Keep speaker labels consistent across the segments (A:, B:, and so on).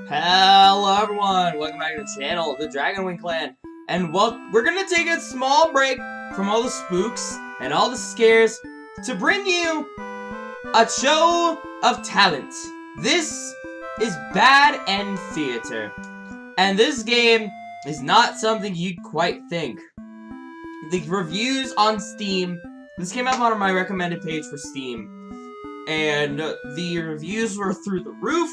A: Hello everyone, welcome back to the channel, the DragonWing clan. And we're gonna take a small break from all the spooks and all the scares to bring you a show of talent. This is Bad End Theater. And this game is not something you'd quite think. The reviews on Steam, this came up on my recommended page for Steam. And the reviews were through the roof.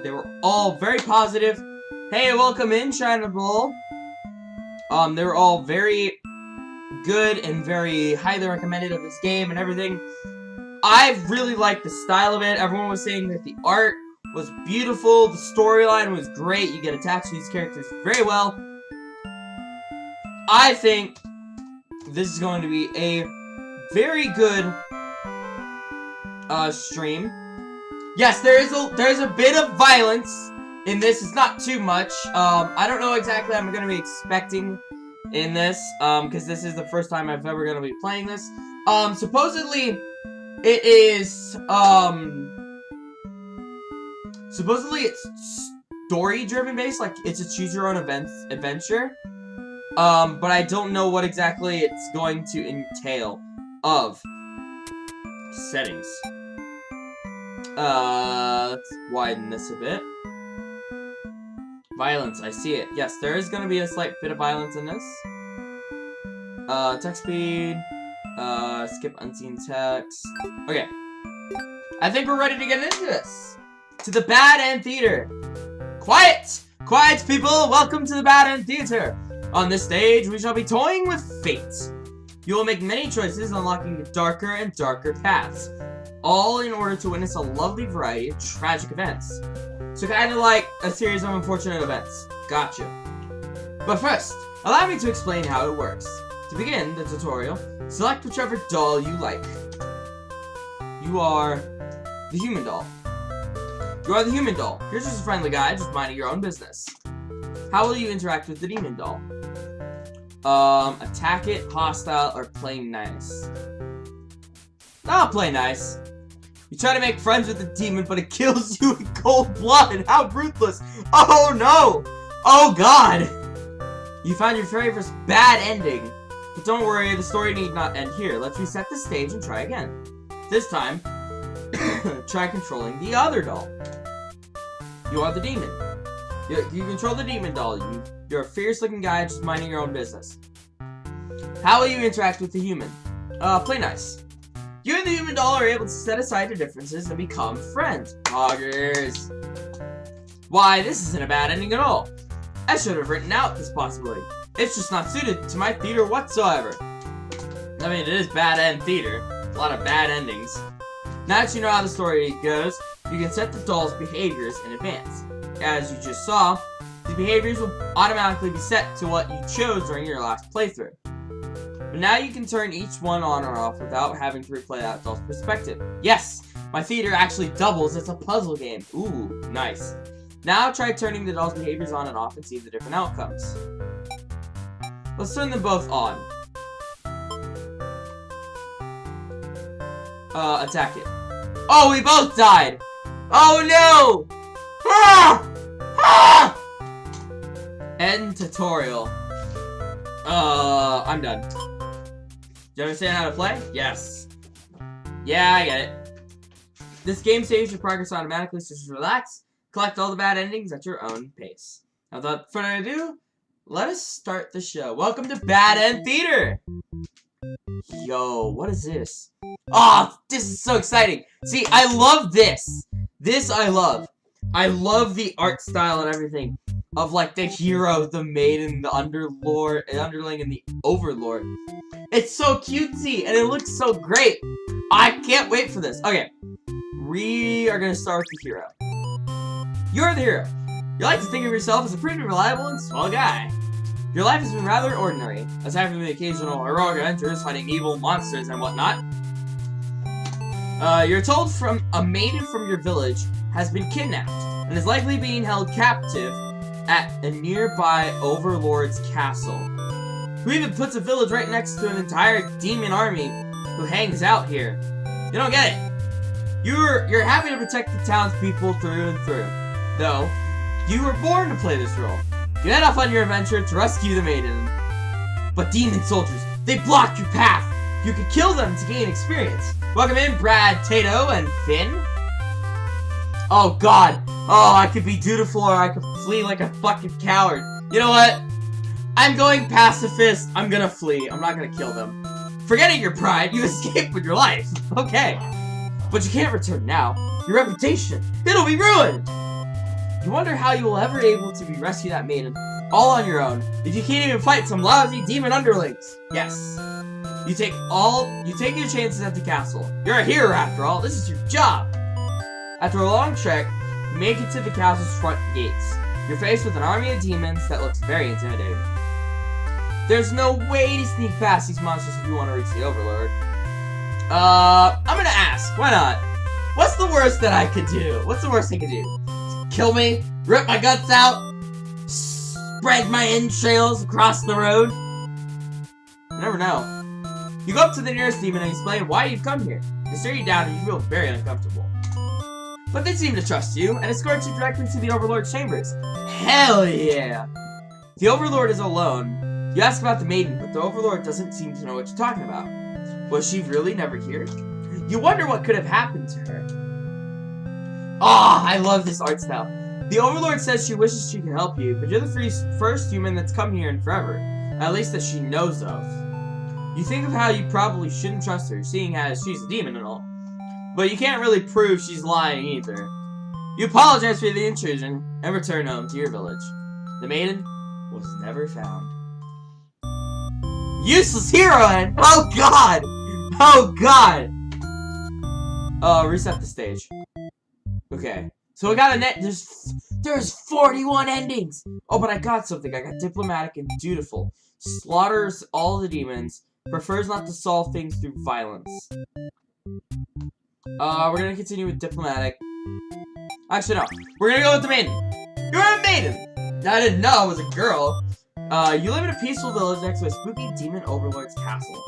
A: They were all very positive. Hey, welcome in, Shinable. They were all very good and very highly recommended of this game and everything. I really liked the style of it. Everyone was saying that the art was beautiful, the storyline was great, you get attached to these characters very well. I think this is going to be a very good stream. Yes, there's a bit of violence in this. It's not too much. I don't know exactly what I'm going to be expecting in this, because this is the first time I've ever going to be playing this. Supposedly, it is, supposedly it's story-driven based, like it's a choose-your-own adventure. But I don't know what exactly it's going to entail of settings. Let's widen this a bit. Violence, I see it. Yes, there is going to be a slight bit of violence in this. Text speed. Skip unseen text. Okay. I think we're ready to get into this. To the Bad End Theater. Quiet! Quiet, people! Welcome to the Bad End Theater. On this stage, we shall be toying with fate. You will make many choices, unlocking darker and darker paths. All in order to witness a lovely variety of tragic events. So kind of like a series of unfortunate events. Gotcha. But first, allow me to explain how it works. To begin the tutorial, select whichever doll you like. You are the human doll. You are the human doll. Here's just a friendly guide, just minding your own business. How will you interact with the demon doll? Attack it, hostile, or play nice? I'll play nice. You try to make friends with the demon, but it kills you in cold blood. How ruthless. Oh no! Oh god! You found your very first bad ending. But don't worry, the story need not end here. Let's reset the stage and try again. This time, try controlling the other doll. You are the demon. You control the demon doll. You're a fierce-looking guy just minding your own business. How will you interact with the human? Play nice. You and the human doll are able to set aside your differences and become friends. Poggers. Why, this isn't a bad ending at all. I should have written out this possibility. It's just not suited to my theater whatsoever. I mean, it is Bad End Theater. A lot of bad endings. Now that you know how the story goes, you can set the doll's behaviors in advance. As you just saw, the behaviors will automatically be set to what you chose during your last playthrough. But now you can turn each one on or off without having to replay that doll's perspective. Yes! My theater actually doubles as a puzzle game. Ooh, nice. Now try turning the doll's behaviors on and off and see the different outcomes. Let's turn them both on. Attack it. Oh, we both died! Oh no! Ah! Ah! End tutorial. I'm done. Do you understand how to play? Yes. Yeah, I get it. This game saves your progress automatically, so just relax. Collect all the bad endings at your own pace. Now, without further ado, let us start the show. Welcome to Bad End Theater! Yo, what is this? Oh, this is so exciting! See, I love this! This I love. I love the art style and everything. Of like the hero, the maiden, the underling, and the overlord. It's so cutesy and it looks so great. I can't wait for this. Okay, we are gonna start with the hero. You're the hero. You like to think of yourself as a pretty reliable and small guy. Your life has been rather ordinary, aside from the occasional heroic adventures fighting evil monsters and whatnot. You're told from a maiden from your village has been kidnapped and is likely being held captive at a nearby overlord's castle, who even puts a village right next to an entire demon army who hangs out here. You don't get it. You're happy to protect the townspeople through and through. though, you were born to play this role. You head off on your adventure to rescue the maiden. But demon soldiers, they block your path. You could kill them to gain experience. Welcome in, Brad, Tato, and Finn. Oh god. Oh, I could be dutiful or I could flee like a fucking coward. You know what? I'm going pacifist. I'm gonna flee. I'm not gonna kill them. Forgetting your pride, you escaped with your life. Okay. But you can't return now. Your reputation, it'll be ruined. You wonder how you will ever able to rescue that maiden all on your own if you can't even fight some lousy demon underlings. Yes. You take your chances at the castle. You're a hero after all. This is your job. After a long trek, you make it to the castle's front gates. You're faced with an army of demons that looks very intimidating. There's no way to sneak past these monsters if you want to reach the Overlord. I'm gonna ask. Why not? What's the worst that I could do? What's the worst they could do? Kill me? Rip my guts out? Spread my entrails across the road? You never know. You go up to the nearest demon and explain why you've come here. They stare you down and you feel very uncomfortable. But they seem to trust you and escort you directly to the Overlord's chambers. Hell yeah! The Overlord is alone. You ask about the maiden, but the Overlord doesn't seem to know what you're talking about. Was she really never here? You wonder what could have happened to her. Ah, I love this art style. The Overlord says she wishes she can help you, but you're the first human that's come here in forever. At least that she knows of. You think of how you probably shouldn't trust her, seeing as she's a demon and all. But you can't really prove she's lying either. You apologize for the intrusion and return home to your village. The maiden was never found. Useless heroine! Oh god! Oh god! Reset the stage. Okay. So we got a net. There's 41 endings! Oh, but I got something. I got diplomatic and dutiful. Slaughters all the demons. Prefers not to solve things through violence. We're gonna continue with diplomatic. Actually, no. We're gonna go with the maiden. You're a maiden! I didn't know I was a girl. You live in a peaceful village next to a spooky demon overlord's castle.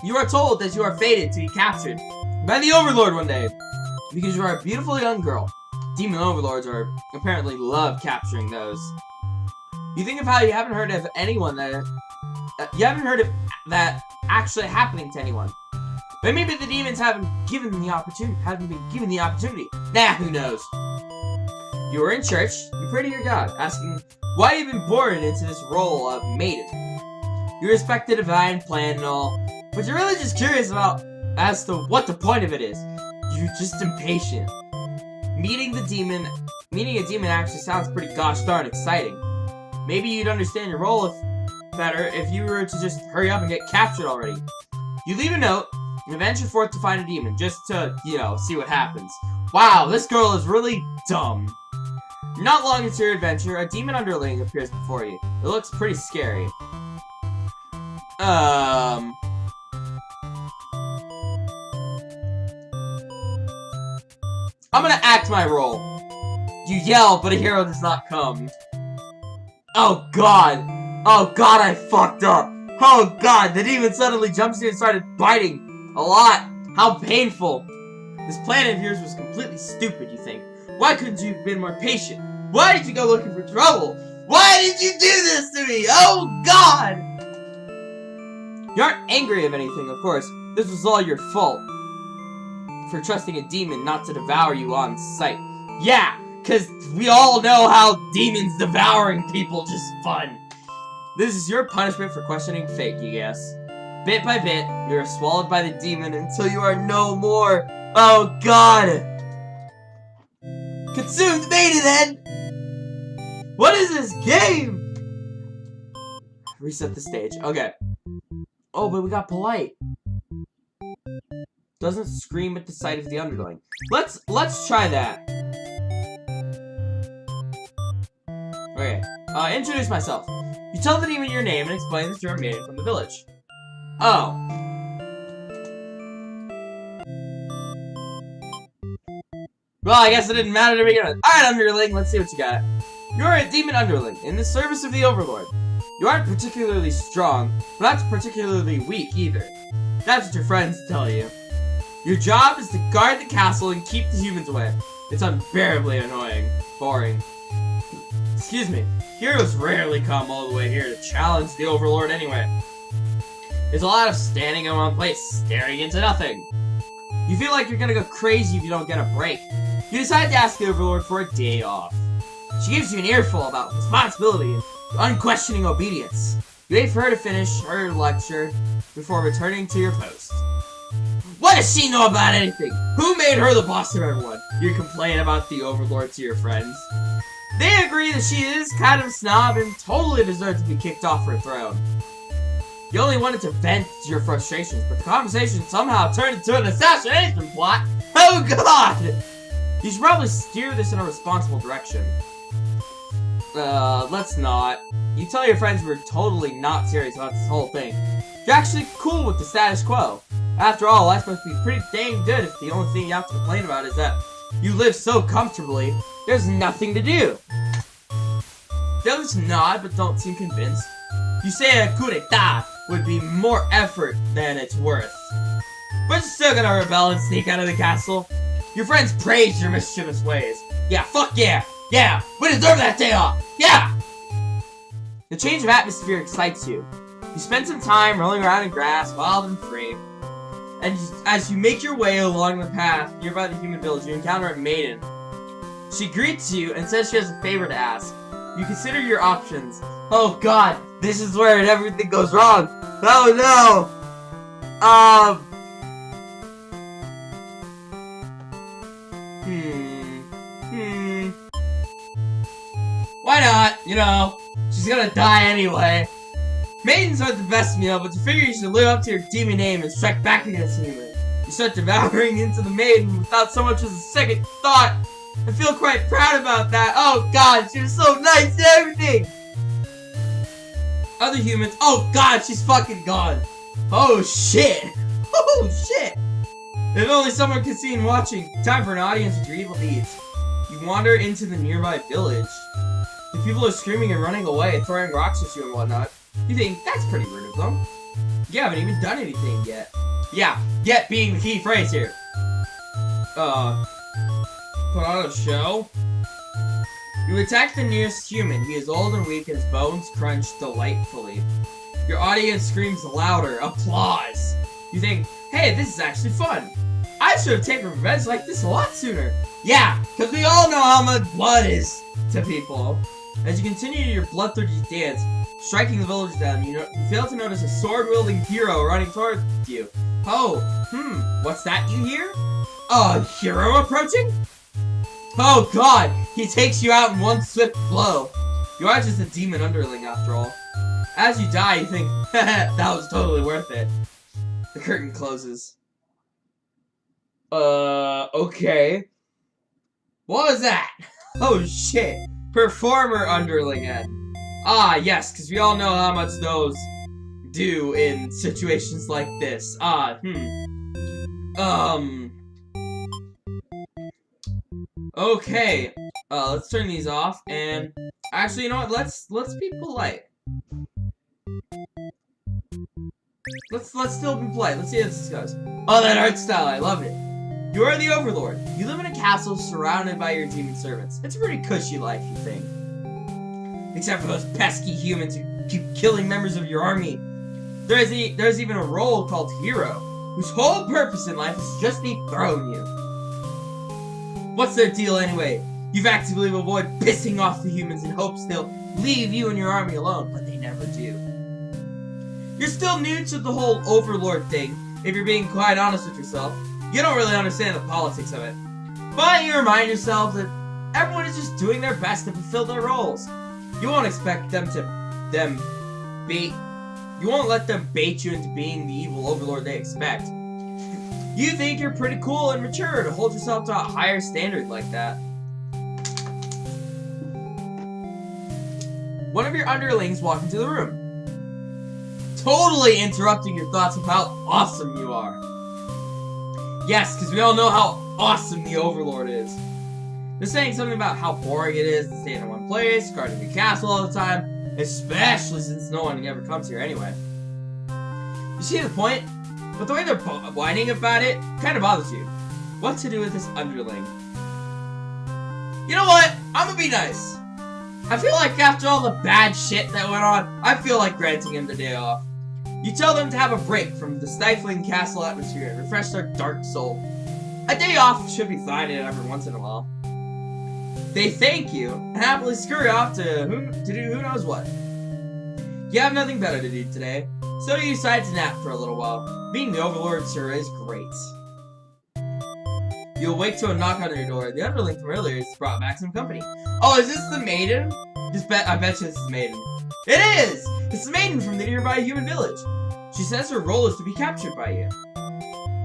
A: You are told that you are fated to be captured by the Overlord one day because you are a beautiful young girl. Demon overlords apparently love capturing those. You think of how you haven't heard of anyone that actually happening to anyone. But maybe the demons haven't been given the opportunity. Nah, who knows? You were in church, you pray to your God, asking why you've been born into this role of maiden. You respect the divine plan and all, but you're really just curious as to what the point of it is. You're just impatient. Meeting a demon actually sounds pretty gosh darn exciting. Maybe you'd understand your role better if you were to just hurry up and get captured already. You leave a note and venture forth to find a demon, just to, see what happens. Wow, this girl is really dumb. Not long into your adventure, a demon underling appears before you. It looks pretty scary. I'm gonna act my role. You yell, but a hero does not come. Oh god! Oh god, I fucked up! Oh god, the demon suddenly jumps in and started biting. A lot! How painful! This plan of yours was completely stupid, you think. Why couldn't you have been more patient? Why did you go looking for trouble? Why did you do this to me? Oh god! You aren't angry of anything, of course. This was all your fault. For trusting a demon not to devour you on sight. Yeah, because we all know how demons devouring people just fun. This is your punishment for questioning fate, you guess. Bit by bit, you are swallowed by the demon until you are no more. Oh god! Consume the maiden then! What is this game? Reset the stage. Okay. Oh, but we got polite. Doesn't scream at the sight of the underling. Let's try that. Okay. Introduce myself. You tell the demon your name and explain that you're a maiden from the village. Oh. Well, I guess it didn't matter to begin with. Alright, underling, let's see what you got. You're a demon underling, in the service of the Overlord. You aren't particularly strong, but not particularly weak either. That's what your friends tell you. Your job is to guard the castle and keep the humans away. It's unbearably annoying. Boring. Excuse me. Heroes rarely come all the way here to challenge the Overlord anyway. There's a lot of standing in one place, staring into nothing. You feel like you're gonna go crazy if you don't get a break. You decide to ask the Overlord for a day off. She gives you an earful about responsibility and unquestioning obedience. You wait for her to finish her lecture before returning to your post. What does she know about anything? Who made her the boss of everyone? You complain about the Overlord to your friends. They agree that she is kind of a snob and totally deserves to be kicked off her throne. You only wanted to vent your frustrations, but the conversation somehow turned into an assassination plot. Oh god! You should probably steer this in a responsible direction. Let's not. You tell your friends we're totally not serious about this whole thing. You're actually cool with the status quo. After all, life's supposed to be pretty dang good if the only thing you have to complain about is that you live so comfortably, there's nothing to do. The others nod but don't seem convinced. You say a coup d'etat would be more effort than it's worth. But you're still gonna rebel and sneak out of the castle. Your friends praise your mischievous ways. Yeah, fuck yeah! Yeah! We deserve that day off! Yeah! The change of atmosphere excites you. You spend some time rolling around in grass, wild and free. And as you make your way along the path nearby the human village, you encounter a maiden. She greets you and says she has a favor to ask. You consider your options. Oh god, this is where everything goes wrong. Oh no! Why not? You know, she's gonna die anyway. Maidens aren't the best meal, but you figure you should live up to your demon name and strike back against the human. You start devouring into the maiden without so much as a second thought. I feel quite proud about that. Oh god, she was so nice and everything! Other humans, oh god, she's fucking gone. Oh shit! Oh shit! If only someone could see and watching. Time for an audience with your evil deeds. You wander into the nearby village. The people are screaming and running away, throwing rocks at you and whatnot. You think, that's pretty rude of them. You haven't even done anything yet. Yeah, yet being the key phrase here. Put on a show? You attack the nearest human. He is old and weak, his bones crunch delightfully. Your audience screams louder. Applause. You think, hey, this is actually fun. I should have taken revenge like this a lot sooner. Yeah, because we all know how much blood is to people. As you continue your bloodthirsty dance, striking the village down, you fail to notice a sword-wielding hero running towards you. Oh, what's that you hear? A hero approaching? Oh god, he takes you out in one swift blow. You are just a demon underling after all. As you die, you think, that was totally worth it. The curtain closes. Okay. What was that? Oh shit. Performer underling Ed. Ah, yes, because we all know how much those do in situations like this. Okay. Let's turn these off, and actually, you know what? Let's be polite. Let's still be polite. Let's see how this goes. Oh, that art style, I love it. You are the Overlord. You live in a castle surrounded by your demon servants. It's a pretty cushy life, you think. Except for those pesky humans who keep killing members of your army. There's even a role called Hero, whose whole purpose in life is just dethrone you. What's their deal anyway? You've actively avoided pissing off the humans in hopes they'll leave you and your army alone, but they never do. You're still new to the whole Overlord thing, if you're being quite honest with yourself. You don't really understand the politics of it. But you remind yourself that everyone is just doing their best to fulfill their roles. You won't expect them to you won't let them bait you into being the evil Overlord they expect. You think you're pretty cool and mature to hold yourself to a higher standard like that. One of your underlings walks into the room, totally interrupting your thoughts of how awesome you are. Yes, because we all know how awesome the Overlord is. They're saying something about how boring it is to stay in one place, guarding the castle all the time, especially since no one ever comes here anyway. You see the point? but the way they're whining about it kind of bothers you. What to do with this underling? You know what? I'm gonna be nice. I feel like after all the bad shit that went on, I feel like granting him the day off. You tell them to have a break from the stifling castle atmosphere and refresh their dark soul. A day off should be fine every once in a while. They thank you and happily scurry off to do who knows what. You have nothing better to do today, so you decide to nap for a little while. Being the Overlord sure is great. You awake to a knock on your door. The underling from earlier has brought back some company. Oh, is this the maiden? I bet you this is Maiden. It is! It's the maiden from the nearby human village. She says her role is to be captured by you.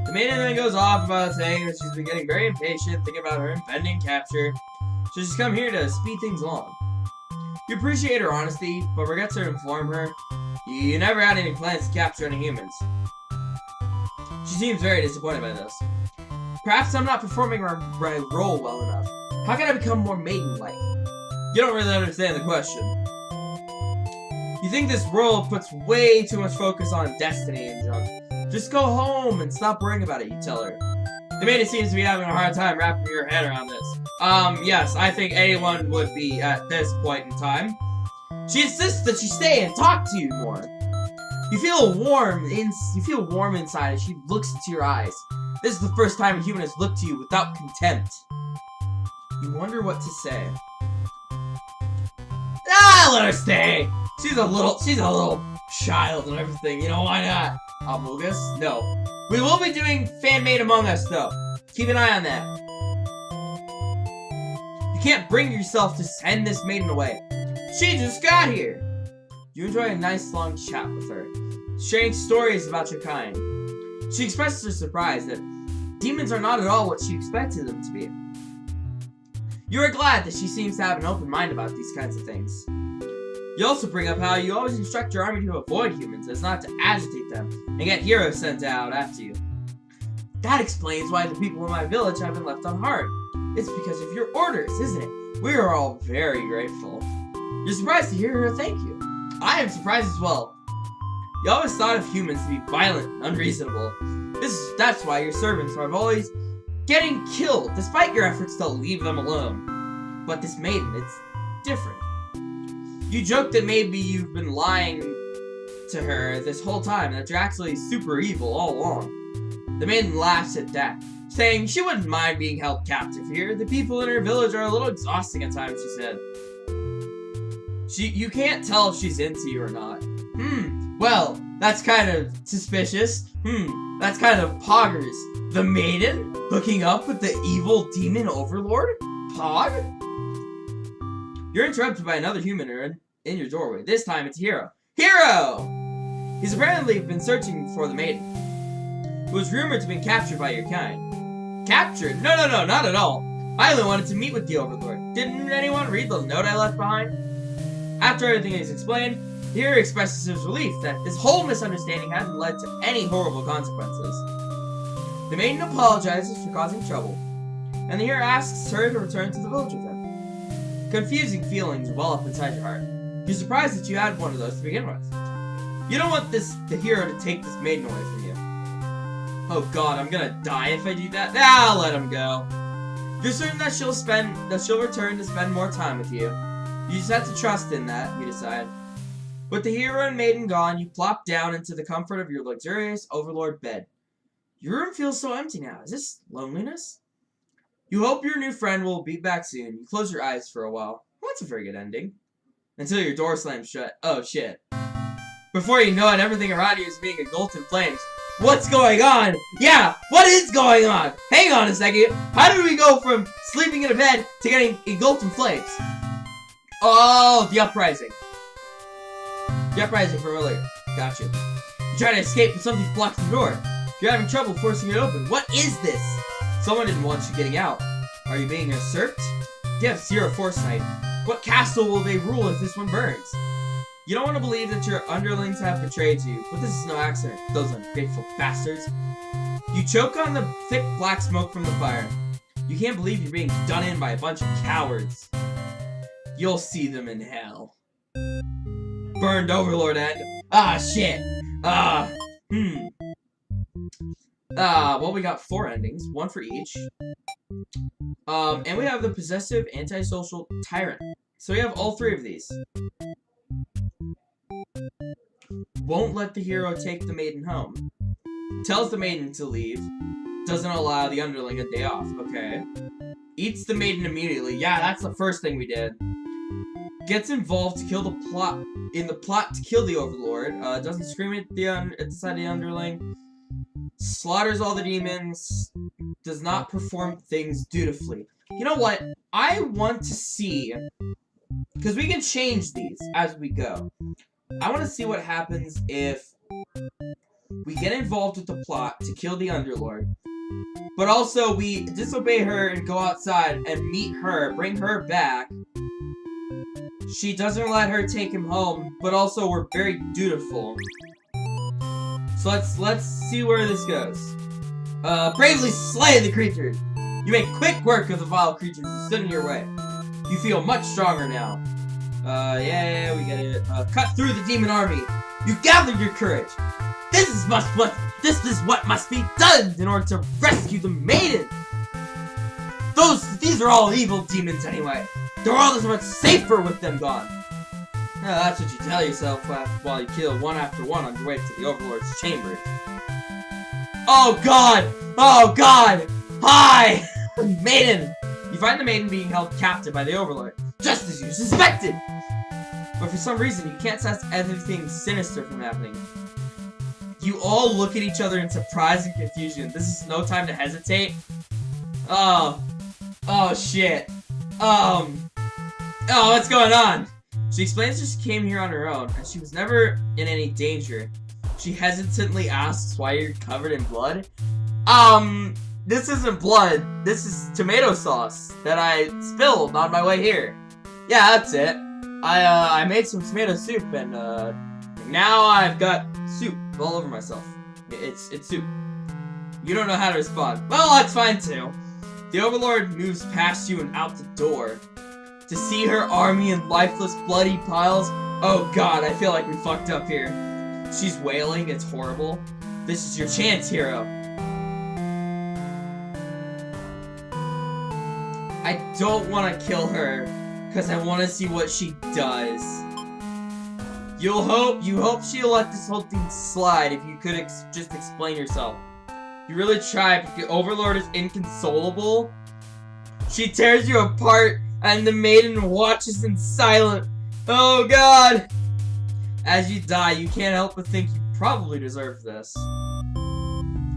A: The maiden then goes off about saying that she's been getting very impatient, thinking about her impending capture. So she's come here to speed things along. You appreciate her honesty, but forget to inform her you never had any plans to capture any humans. She seems very disappointed by this. Perhaps I'm not performing my role well enough. How can I become more maiden-like? You don't really understand the question. You think this role puts way too much focus on destiny and junk. Just go home and stop worrying about it, you tell her. The maiden seems to be having a hard time wrapping your head around this. Yes, I think anyone would be at this point in time. She insists that you stay and talk to you more. You feel warm inside as she looks into your eyes. This is the first time a human has looked to you without contempt. You wonder what to say. Let her stay! She's a little child and everything, you know, why not? Amogus? No. We will be doing Fan-Made Among Us, though. Keep an eye on that. You can't bring yourself to send this maiden away. She just got here. You enjoy a nice long chat with her, sharing stories about your kind. She expresses her surprise that demons are not at all what she expected them to be. You are glad that she seems to have an open mind about these kinds of things. You also bring up how you always instruct your army to avoid humans, as not to agitate them, and get heroes sent out after you. That explains why the people in my village have been left unharmed. It's because of your orders, isn't it? We are all very grateful. You're surprised to hear her thank you. I am surprised as well. You always thought of humans to be violent and unreasonable. That's why your servants are always getting killed, despite your efforts to leave them alone. But this maiden, it's different. You joke that maybe you've been lying to her this whole time, that you're actually super evil all along. The maiden laughs at that, saying she wouldn't mind being held captive here. The people in her village are a little exhausting at times, she said. You can't tell if she's into you or not. Well, that's kind of suspicious. That's kind of poggers. The maiden hooking up with the evil demon overlord? Pog? You're interrupted by another human in your doorway. This time it's Hero. Hero! He's apparently been searching for the maiden, who was rumored to be captured by your kind. Captured? No, not at all. I only wanted to meet with the overlord. Didn't anyone read the note I left behind? After everything is explained, Hero expresses his relief that this whole misunderstanding hasn't led to any horrible consequences. The maiden apologizes for causing trouble, and the hero asks her to return to the village with him. Confusing feelings well up inside your heart. You're surprised that you had one of those to begin with. You don't want the hero to take this maiden away from you. Oh god, I'm gonna die if I do that. I'll let him go. You're certain that she'll return to spend more time with you. You just have to trust in that, you decide. With the hero and maiden gone, you plop down into the comfort of your luxurious overlord bed. Your room feels so empty now. Is this loneliness? You hope your new friend will be back soon. You close your eyes for a while. Well, that's a very good ending. Until your door slams shut. Oh, shit. Before you know it, everything around you is being engulfed in flames. What's going on? Yeah, what is going on? Hang on a second. How did we go from sleeping in a bed to getting engulfed in flames? Oh, the uprising. The uprising from earlier. Gotcha. You try to escape, but something blocks the door. You're having trouble forcing it open. What is this? Someone didn't want you getting out. Are you being usurped? You have zero foresight. What castle will they rule if this one burns? You don't want to believe that your underlings have betrayed you, but this is no accident, those ungrateful bastards. You choke on the thick black smoke from the fire. You can't believe you're being done in by a bunch of cowards. You'll see them in hell. Burned overlord end. Ah, shit. Well, we got 4 endings, 1 for each. And we have the possessive, antisocial, tyrant. So we have all 3 of these. Won't let the hero take the maiden home. Tells the maiden to leave. Doesn't allow the underling a day off. Okay. Eats the maiden immediately. Yeah, that's the first thing we did. Gets involved to kill the plot to kill the overlord. Doesn't scream at the side of the underling. Slaughters all the demons. Does not perform things dutifully. You know what? I want to see, because we can change these as we go. I want to see what happens if we get involved with the plot to kill the underlord, but also we disobey her and go outside and meet her, bring her back. She doesn't let her take him home, but also we're very dutiful. So let's see where this goes. Bravely slay the creatures. You make quick work of the vile creatures who stood in your way. You feel much stronger now. Yeah, we get it. Cut through the demon army. You gathered your courage. This is what must be done in order to rescue the maiden. These are all evil demons anyway. The world is much safer with them gone. That's what you tell yourself while you kill one after one on your way to the Overlord's chamber. Oh god! Oh god! Hi! Maiden! You find the maiden being held captive by the Overlord, just as you suspected! But for some reason, you can't stop anything sinister from happening. You all look at each other in surprise and confusion. This is no time to hesitate. Oh shit. Oh, what's going on? She explains that she came here on her own, and she was never in any danger. She hesitantly asks why you're covered in blood. This isn't blood. This is tomato sauce that I spilled on my way here. Yeah, that's it. I made some tomato soup, and now I've got soup all over myself. It's soup. You don't know how to respond. Well, that's fine too. The Overlord moves past you and out the door. To see her army in lifeless, bloody piles. Oh god, I feel like we fucked up here. She's wailing, it's horrible. This is your chance, hero. I don't want to kill her, because I want to see what she does. You hope she'll let this whole thing slide if you could just explain yourself. You really try, but the Overlord is inconsolable. She tears you apart, and the maiden watches in silence. Oh god! As you die, you can't help but think you probably deserve this.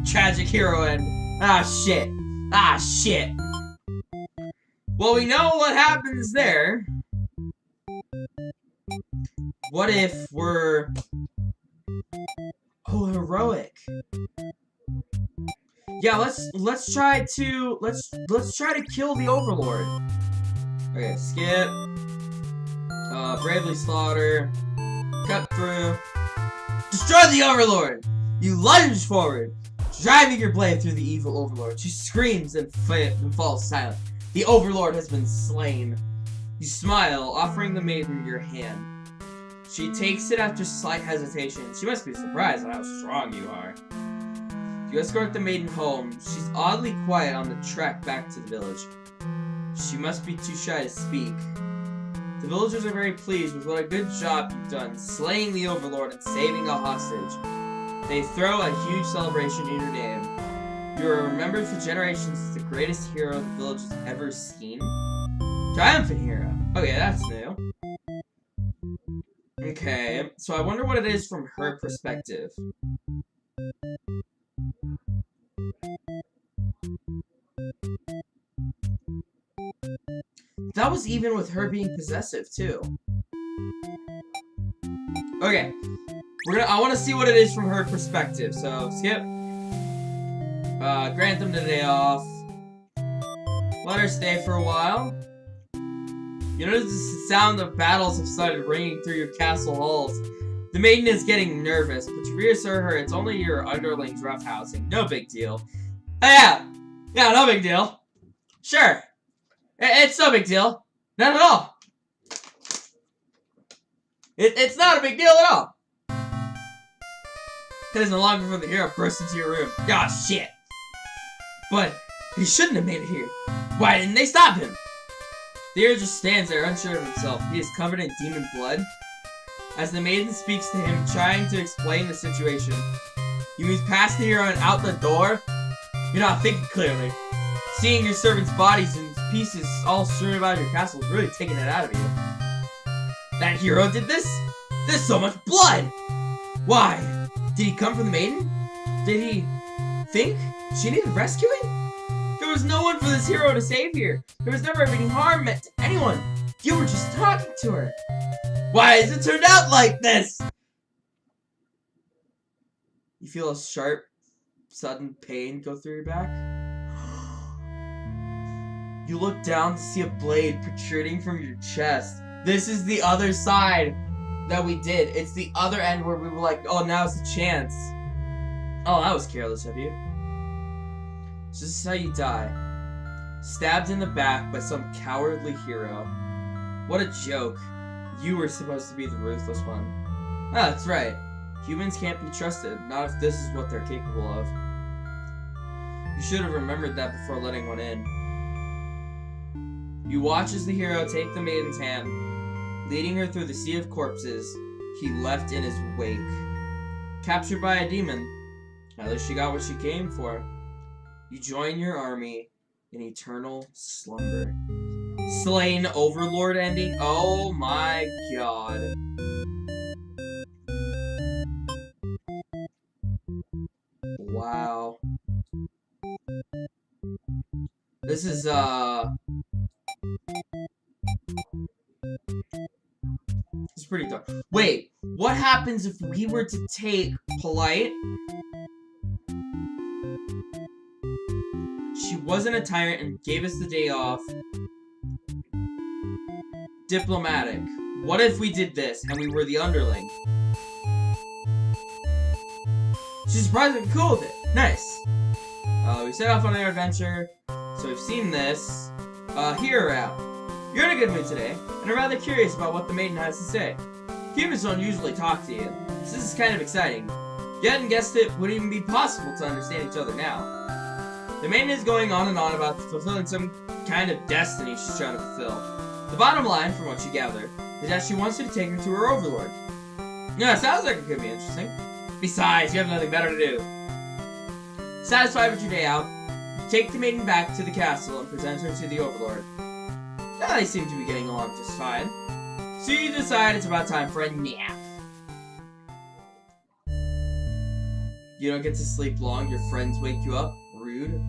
A: Tragic hero end. Ah shit. Ah shit. Well, we know what happens there. What if we're... Oh, heroic. Yeah, let's try to kill the Overlord. Okay, skip. Bravely slaughter. Cut through. Destroy the Overlord! You lunge forward, driving your blade through the evil Overlord. She screams and falls silent. The Overlord has been slain. You smile, offering the maiden your hand. She takes it after slight hesitation. She must be surprised at how strong you are. You escort the maiden home. She's oddly quiet on the trek back to the village. She must be too shy to speak. The villagers are very pleased with what a good job you've done, slaying the Overlord and saving a hostage. They throw a huge celebration in your name. You are remembered for generations as the greatest hero the village has ever seen. Triumphant hero. Okay, that's new. Okay, so I wonder what it is from her perspective. That was even with her being possessive, too. Okay. I want to see what it is from her perspective, so skip. Grant them the day off. Let her stay for a while. You notice the sound of battles have started ringing through your castle halls. The maiden is getting nervous, but you reassure her it's only your underlings roughhousing. No big deal. Yeah, no big deal. Sure. It's no big deal. Not at all. It's not a big deal at all. That is no longer before the hero burst into your room. Ah, shit. But he shouldn't have made it here. Why didn't they stop him? The hero just stands there, unsure of himself. He is covered in demon blood. As the maiden speaks to him, trying to explain the situation. You move past the hero and out the door. You're not thinking clearly. Seeing your servant's bodies in pieces all strewn about your castle is really taking it out of you. That hero did this? There's so much blood! Why? Did he come from the maiden? Did he think she needed rescuing? There was no one for this hero to save here. There was never any harm meant to anyone. You were just talking to her. Why has it turned out like this? You feel a sharp, sudden pain go through your back. You look down to see a blade protruding from your chest. This is the other side that we did. It's the other end where we were like, oh, now's the chance. Oh, that was careless of you. This is how you die. Stabbed in the back by some cowardly hero. What a joke. You were supposed to be the ruthless one. Ah, that's right. Humans can't be trusted, not if this is what they're capable of. You should have remembered that before letting one in. You watch as the hero take the maiden's hand, leading her through the sea of corpses he left in his wake. Captured by a demon, at least she got what she came for. You join your army in eternal slumber. Slain Overlord ending? Oh my god. Wow. This is, it's pretty dark. Wait, what happens if we were to take polite? She wasn't a tyrant and gave us the day off. Diplomatic. What if we did this and we were the underling? She's surprisingly cool with it. Nice. We set off on our adventure. So we've seen this. Here around. You're in a good mood today, and I'm rather curious about what the maiden has to say. Humans don't usually talk to you, so this is kind of exciting. You hadn't guessed it would even be possible to understand each other now. The maiden is going on and on about fulfilling some kind of destiny she's trying to fulfill. The bottom line, from what you gather, is that she wants you to take her to her overlord. Yeah, sounds like it could be interesting. Besides, you have nothing better to do. Satisfied with your day out, you take the maiden back to the castle and present her to the overlord. Now they seem to be getting along just fine. So you decide it's about time for a nap. You don't get to sleep long, your friends wake you up. Rude.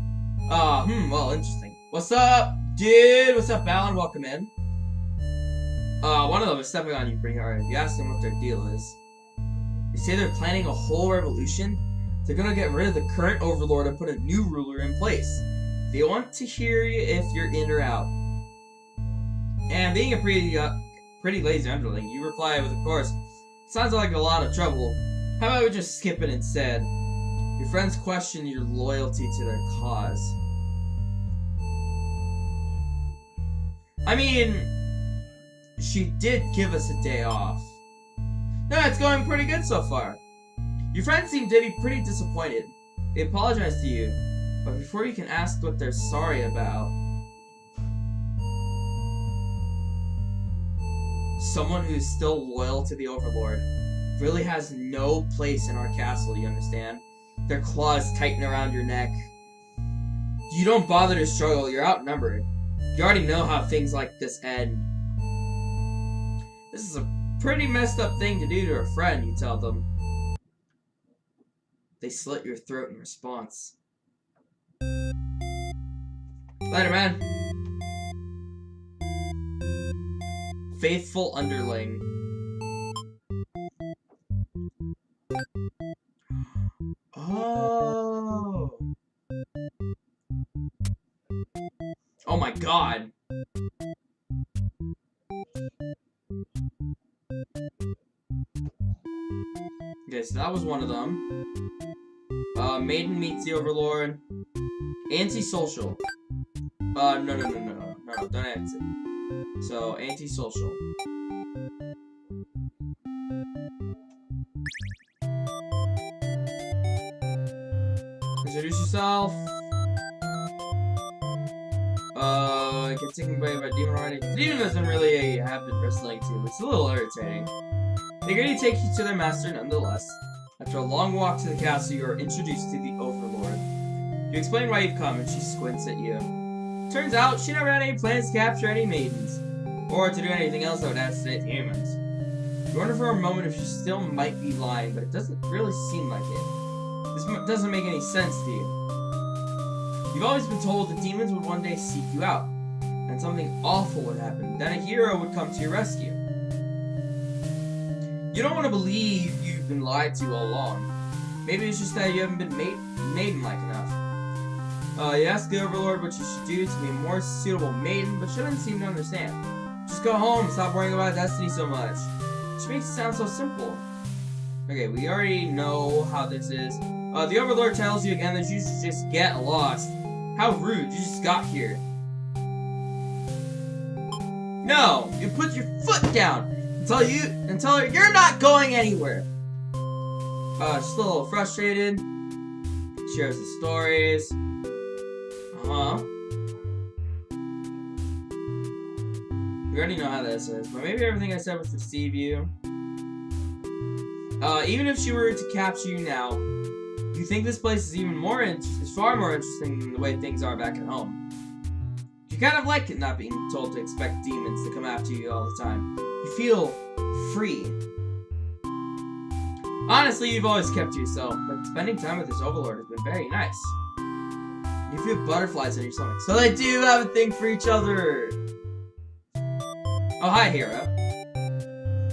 A: Well, interesting. What's up, dude? What's up, Alan? Welcome in. One of them is stepping on you pretty hard. You ask them what their deal is. They say they're planning a whole revolution. They're gonna get rid of the current overlord and put a new ruler in place. They want to hear you if you're in or out. And being a pretty lazy underling, you reply with, of course, sounds like a lot of trouble. How about we just skip it instead? Your friends question your loyalty to their cause. I mean, she did give us a day off. No, it's going pretty good so far. Your friends seem to be pretty disappointed. They apologize to you, but before you can ask what they're sorry about, someone who's still loyal to the Overlord really has no place in our castle, you understand? Their claws tighten around your neck. You don't bother to struggle, you're outnumbered. You already know how things like this end. This is a pretty messed up thing to do to a friend, you tell them. They slit your throat in response. Later, man. Faithful underling. Oh. Oh my god. Okay, so that was one of them. Maiden meets the Overlord. Antisocial. No, don't answer. So, antisocial. Introduce yourself. Get taken away by a demon already. The demon doesn't really have been wrestling to. It's a little irritating. They agree to take you to their master nonetheless. After a long walk to the castle, you are introduced to the Overlord. You explain why you've come, and she squints at you. Turns out, she never had any plans to capture any maidens, or to do anything else that would assassinate humans. You wonder for a moment if she still might be lying, but it doesn't really seem like it. This doesn't make any sense to you. You've always been told that demons would one day seek you out, and something awful would happen. Then a hero would come to your rescue. You don't want to believe you've been lied to all along. Maybe it's just that you haven't been maiden-like enough. You ask the Overlord what you should do to be a more suitable maiden, but she doesn't seem to understand. Just go home, stop worrying about destiny so much. She makes it sound so simple. Okay, we already know how this is. The Overlord tells you again that you should just get lost. How rude, you just got here. No, you put your foot down and tell her you're not going anywhere. Just a little frustrated. Shares the stories. You already know how this is, but maybe everything I said was to deceive you. Even if she were to capture you now, you think this place is far more interesting than the way things are back at home. You kind of like it not being told to expect demons to come after you all the time. You feel free. Honestly, you've always kept to yourself, but spending time with this Overlord has been very nice. You feel butterflies in your stomach, so they do have a thing for each other. Oh, hi, hero.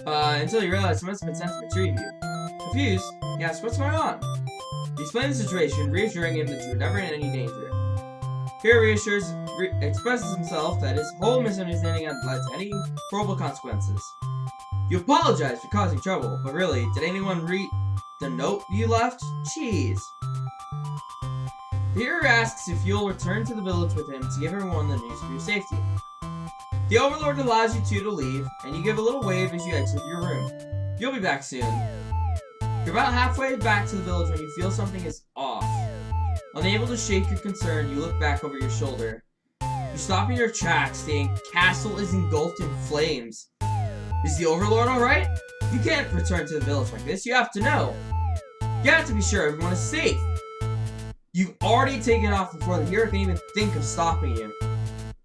A: Until you realize someone's been sent to retrieve you. Confused, he asks, what's going on? You explain the situation, reassuring him that you were never in any danger. Hero expresses himself that his whole misunderstanding had led to any horrible consequences. You apologize for causing trouble, but really, did anyone read the note you left? Jeez. The hero asks if you'll return to the village with him to give everyone the news for your safety. The Overlord allows you two to leave, and you give a little wave as you exit your room. You'll be back soon. You're about halfway back to the village when you feel something is off. Unable to shake your concern, you look back over your shoulder. You stop in your tracks, the castle is engulfed in flames. Is the Overlord alright? You can't return to the village like this, you have to know. You have to be sure everyone is safe. You've already taken off before the hero can even think of stopping you.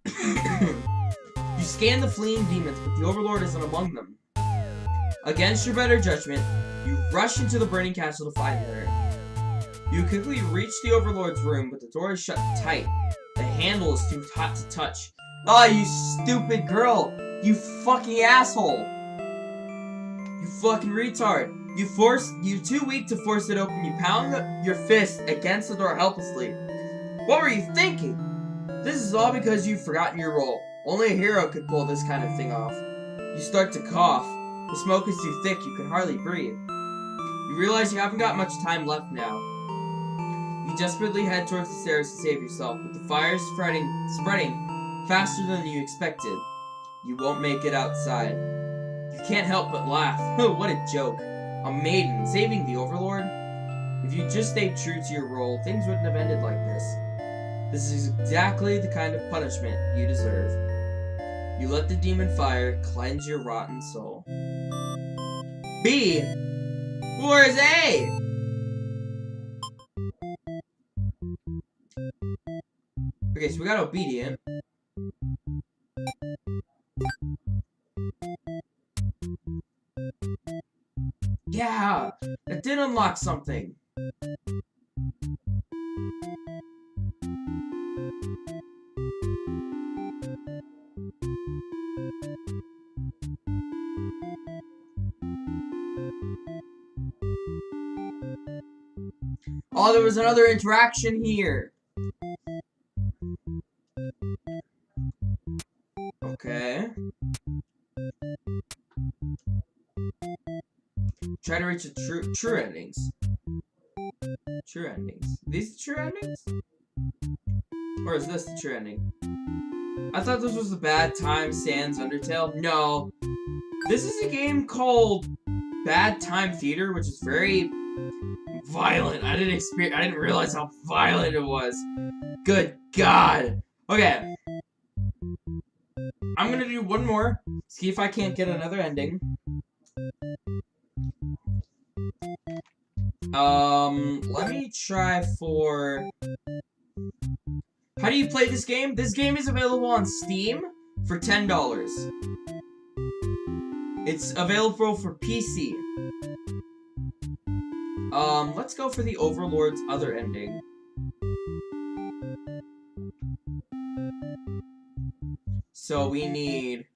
A: You scan the fleeing demons, but the Overlord isn't among them. Against your better judgment, you rush into the burning castle to find her. You quickly reach the Overlord's room, but the door is shut tight. The handle is too hot to touch. Oh, you stupid girl! You fucking asshole! You fucking retard! You're too weak to force it open. You pound your fist against the door helplessly. What were you thinking? This is all because you've forgotten your role. Only a hero could pull this kind of thing off. You start to cough. The smoke is too thick, you can hardly breathe. You realize you haven't got much time left now. You desperately head towards the stairs to save yourself, but the fire is spreading faster than you expected. You won't make it outside. You can't help but laugh. What a joke. A maiden saving the Overlord? If you just stayed true to your role, things wouldn't have ended like this. This is exactly the kind of punishment you deserve. You let the demon fire cleanse your rotten soul. B. Where's A? Okay, so we got obedient. Yeah, that did unlock something. Oh, there was another interaction here. Okay. Try to reach the true endings. True endings. These the true endings? Or is this the true ending? I thought this was the Bad Time Sans Undertale. No. This is a game called Bad Time Theater, which is very violent. I didn't realize how violent it was. Good God. Okay. I'm gonna do one more. See if I can't get another ending. Let me try for... How do you play this game? This game is available on Steam for $10. It's available for PC. Let's go for the Overlord's other ending. So we need...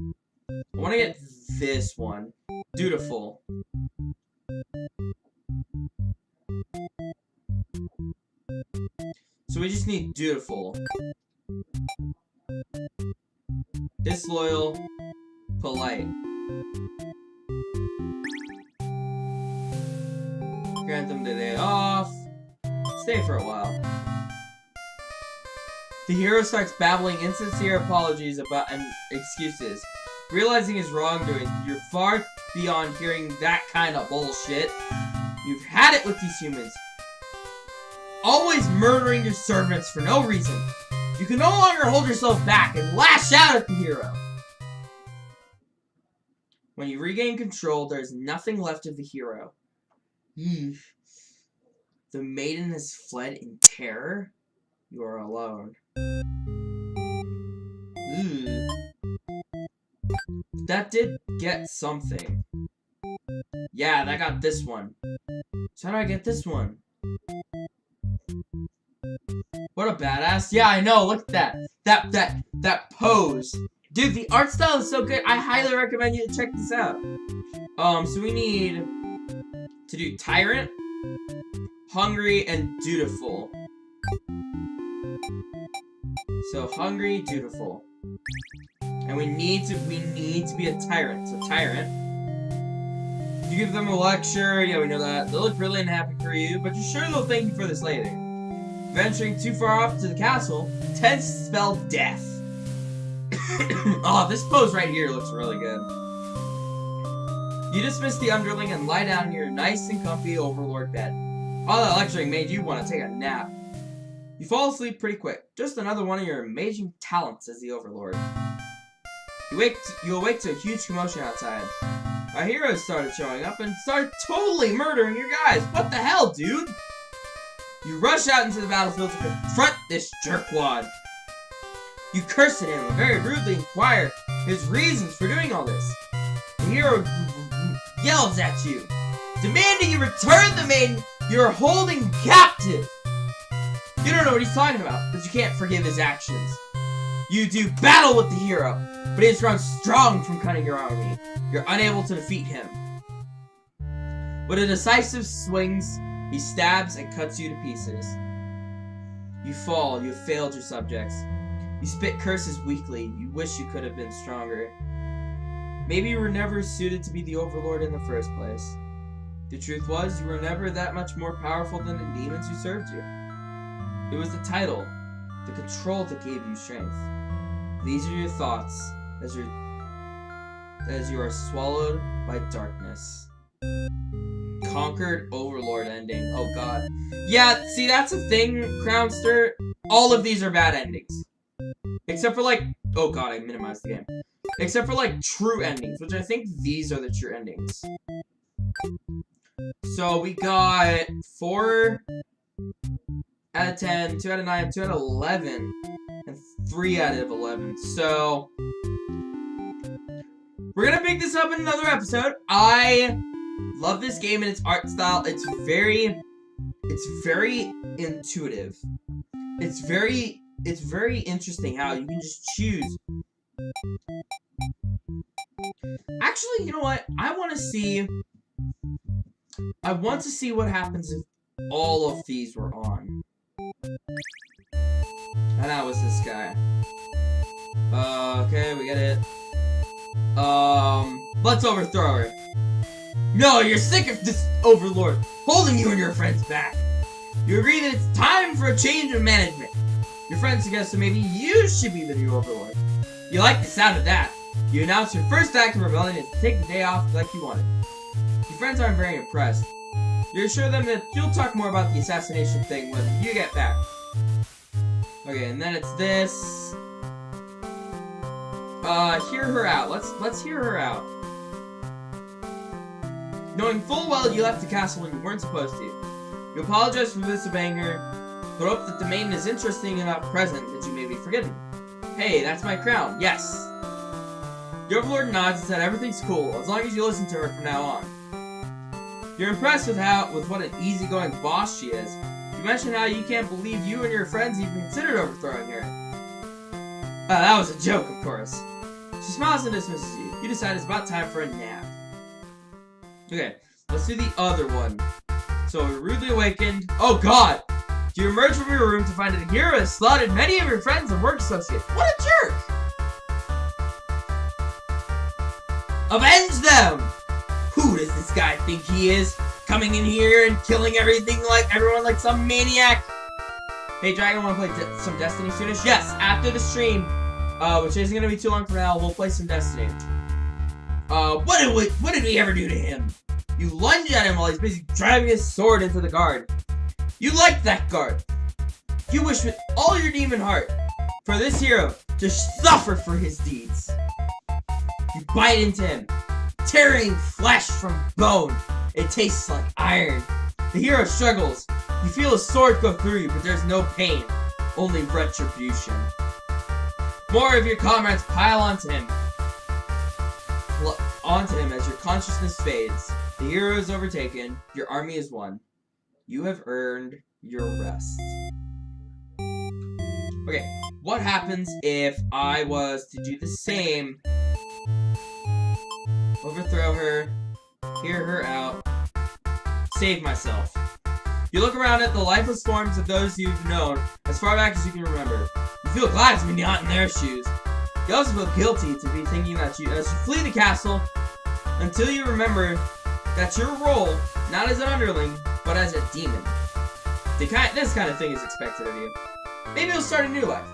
A: I want to get this one. Dutiful. So we just need dutiful. Disloyal. Polite. Grant them the day off. Stay for a while. The hero starts babbling insincere apologies about and excuses. Realizing his wrongdoing, you're far beyond hearing that kind of bullshit. You've had it with these humans. Always murdering your servants for no reason. You can no longer hold yourself back and lash out at the hero. When you regain control, there's nothing left of the hero. The maiden has fled in terror. You are alone. That did get something. Yeah, that got this one. So how do I get this one? What a badass. Yeah, I know. Look at that. That pose. Dude, the art style is so good. I highly recommend you to check this out. So we need to do Tyrant, Hungry, and Dutiful. So Hungry, Dutiful. And we need to be a Tyrant. So Tyrant. You give them a lecture, yeah, we know that. They'll look really unhappy for you, but you're sure they'll thank you for this later. Venturing too far off to the castle, tends to spell death. Oh, this pose right here looks really good. You dismiss the underling and lie down in your nice and comfy overlord bed. All that lecturing made you want to take a nap. You fall asleep pretty quick. Just another one of your amazing talents as the overlord. You awake to a huge commotion outside. Our heroes started showing up and started totally murdering your guys. What the hell, dude? You rush out into the battlefield to confront this jerkwad. You curse at him and very rudely inquire his reasons for doing all this. The hero yells at you, demanding you return the maiden you're holding captive. You don't know what he's talking about, but you can't forgive his actions. You do battle with the hero, but he has grown strong from cutting your army. You're unable to defeat him. With a decisive swings, he stabs and cuts you to pieces. You fall, you have failed your subjects. You spit curses weakly, you wish you could have been stronger. Maybe you were never suited to be the overlord in the first place. The truth was, you were never that much more powerful than the demons who served you. It was the title, the control that gave you strength. These are your thoughts, as you are swallowed by darkness. Conquered overlord ending. Oh god. Yeah, see, that's a thing, Crownster. All of these are bad endings. Except for, like... Oh god, I minimized the game. Except for, like, true endings, which I think these are the true endings. So, we got 4 out of 10, 2 out of 9, 2 out of 11, and 3 out of 11. So, we're gonna pick this up in another episode. I love this game and its art style. It's very intuitive. It's very interesting how you can just choose. Actually, you know what? I want to see what happens if all of these were on. And that was this guy. Okay, we get it. Let's overthrow her. No, you're sick of this overlord holding you and your friends back. You agree that it's time for a change of management. Your friend suggests that maybe you should be the new overlord. You like the sound of that. You announce your first act of rebellion is to take the day off like you wanted. Your friends aren't very impressed. You assure them that you'll talk more about the assassination thing when you get back. Okay, and then it's this. Hear her out. Let's hear her out. Knowing full well you left the castle when you weren't supposed to. You apologize for disobeying her, but hope that the maiden is interesting enough present that you may be forgiven. Hey, that's my crown. Yes. The Overlord nods and said everything's cool, as long as you listen to her from now on. You're impressed with what an easygoing boss she is. You mentioned how you can't believe you and your friends even considered overthrowing her. That was a joke, of course. She smiles and dismisses you. You decide it's about time for a nap. Okay, let's do the other one. So, rudely awakened. Oh god! You emerge from your room to find that a hero has slaughtered many of your friends and work associates. What a jerk! Avenge them! Who does this guy think he is? Coming in here and killing everyone like some maniac? Hey, Dragon, wanna play some Destiny soonish? Yes, after the stream, which isn't gonna be too long from now, we'll play some Destiny. What did we ever do to him? You lunge at him while he's busy driving his sword into the guard. You like that guard. You wish with all your demon heart for this hero to suffer for his deeds. You bite into him, tearing flesh from bone. It tastes like iron. The hero struggles. You feel his sword go through you, but there's no pain, only retribution. More of your comrades pile onto him as your consciousness fades. The hero is overtaken. Your army is won. You have earned your rest. Okay, what happens if I was to do the same? Overthrow her, hear her out, save myself. You look around at the lifeless forms of those you've known as far back as you can remember. You feel glad to be not in their shoes. You also feel guilty to be thinking that as you flee the castle until you remember that your role, not as an underling, but as a demon. This kind of thing is expected of you. Maybe you'll start a new life,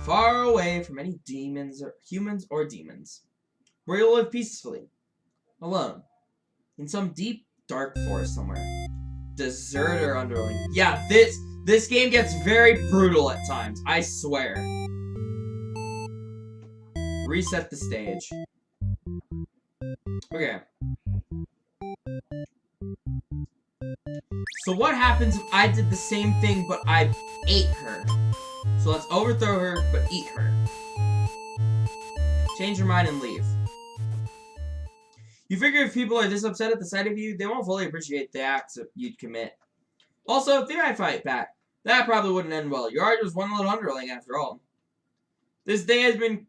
A: far away from any demons or humans or demons, where you'll live peacefully, alone, in some deep, dark forest somewhere. Deserter underling. Yeah, this game gets very brutal at times, I swear. Reset the stage. Okay. So what happens if I did the same thing, but I ate her? So let's overthrow her, but eat her. Change your mind and leave. You figure if people are this upset at the sight of you, they won't fully appreciate the acts that you'd commit. Also, if I fight back, that probably wouldn't end well. You are just one little underling after all. This day has been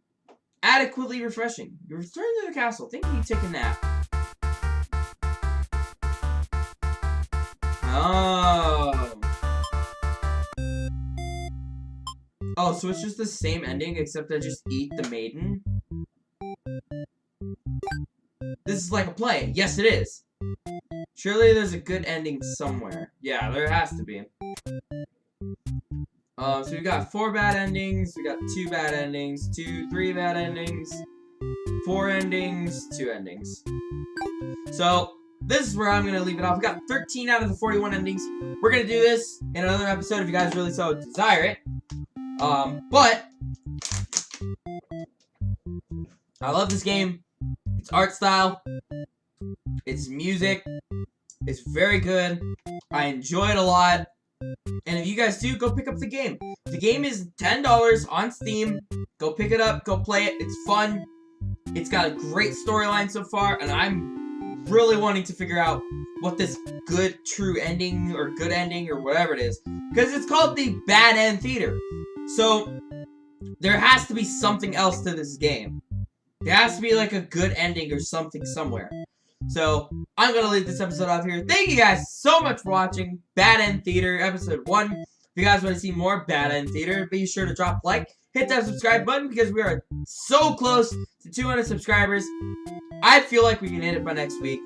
A: adequately refreshing. You return to the castle, thinking you take a nap. Oh, so it's just the same ending, except I just eat the maiden? This is like a play. Yes, it is. Surely there's a good ending somewhere. Yeah, there has to be. So we got 4 bad endings, we got 2 bad endings, 3 bad endings, 4 endings, 2 endings. So, this is where I'm going to leave it off. We got 13 out of the 41 endings. We're going to do this in another episode if you guys really so desire it. But I love this game. Its art style, its music, it's very good. I enjoy it a lot. And if you guys do, go pick up the game. The game is $10 on Steam. Go pick it up, go play it. It's fun. It's got a great storyline so far, and I'm really wanting to figure out what this good, true ending, or good ending, or whatever it is. Because it's called the Bad End Theater. So, there has to be something else to this game. There has to be like a good ending or something somewhere. So, I'm going to leave this episode off here. Thank you guys so much for watching Bad End Theater Episode 1. If you guys want to see more Bad End Theater, be sure to drop a like. Hit that subscribe button because we are so close to 200 subscribers. I feel like we can hit it by next week.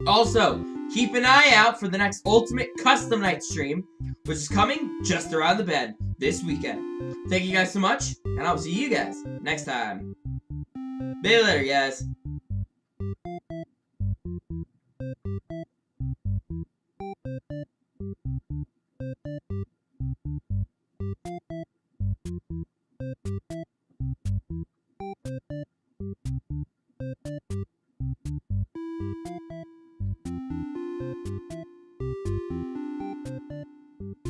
A: Also, keep an eye out for the next Ultimate Custom Night stream, which is coming just around the bend this weekend. Thank you guys so much, and I'll see you guys next time. See you later, guys.